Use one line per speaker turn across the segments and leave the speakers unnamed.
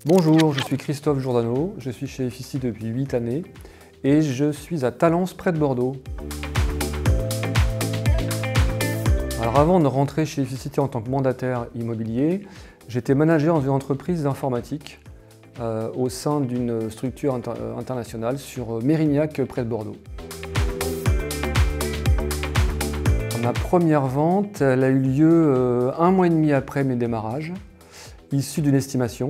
Bonjour, je suis Christophe Giordano, je suis chez Effici depuis 8 années et je suis à Talence, près de Bordeaux. Alors avant de rentrer chez Effici en tant que mandataire immobilier, j'étais manager dans une entreprise d'informatique au sein d'une structure internationale sur Mérignac, près de Bordeaux. Ma première vente, elle a eu lieu 1 mois et demi après mes démarrages, issue d'une estimation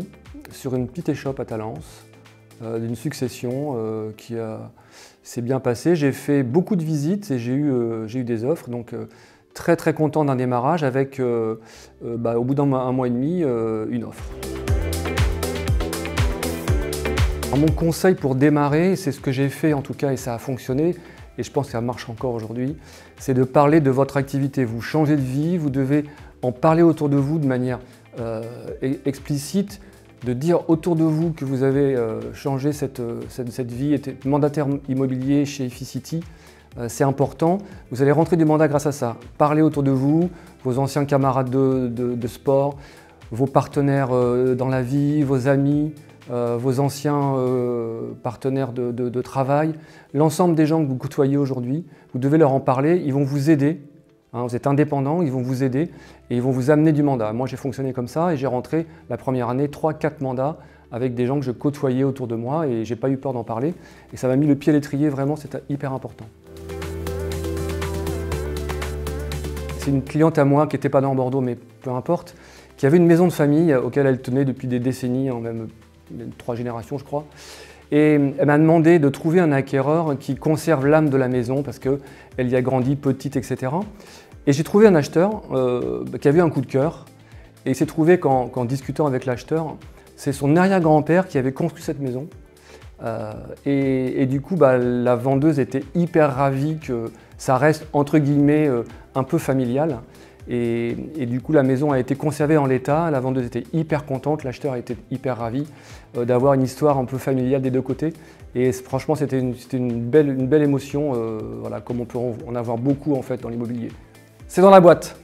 sur une petite échoppe à Talence, d'une succession qui s'est bien passée. J'ai fait beaucoup de visites et j'ai eu des offres, donc très content d'un démarrage avec, au bout d'un mois et demi, une offre. Alors, mon conseil pour démarrer, c'est ce que j'ai fait en tout cas et ça a fonctionné, et je pense que ça marche encore aujourd'hui, c'est de parler de votre activité. Vous changez de vie, vous devez en parler autour de vous de manière explicite, de dire autour de vous que vous avez changé cette vie, été mandataire immobilier chez Effici, c'est important. Vous allez rentrer du mandat grâce à ça. Parlez autour de vous, vos anciens camarades de sport, vos partenaires dans la vie, vos amis, vos anciens partenaires de travail, l'ensemble des gens que vous côtoyez aujourd'hui, vous devez leur en parler, ils vont vous aider. Vous êtes indépendant, ils vont vous aider et ils vont vous amener du mandat. Moi, j'ai fonctionné comme ça et j'ai rentré la première année 3-4 mandats avec des gens que je côtoyais autour de moi et j'ai pas eu peur d'en parler. Et ça m'a mis le pied à l'étrier, vraiment, c'était hyper important. C'est une cliente à moi qui n'était pas dans Bordeaux, mais peu importe, qui avait une maison de famille auquel elle tenait depuis des décennies, même 3 générations, je crois. Et elle m'a demandé de trouver un acquéreur qui conserve l'âme de la maison parce qu'elle y a grandi petite, etc. Et j'ai trouvé un acheteur qui avait un coup de cœur. Et il s'est trouvé qu'en discutant avec l'acheteur, c'est son arrière-grand-père qui avait construit cette maison. Et du coup, la vendeuse était hyper ravie que ça reste, entre guillemets, un peu familial. Et du coup, la maison a été conservée en l'état, la vendeuse était hyper contente, l'acheteur était hyper ravi d'avoir une histoire un peu familiale des deux côtés. Et franchement, c'était une belle émotion, voilà, comme on peut en avoir beaucoup en fait dans l'immobilier. C'est dans la boîte.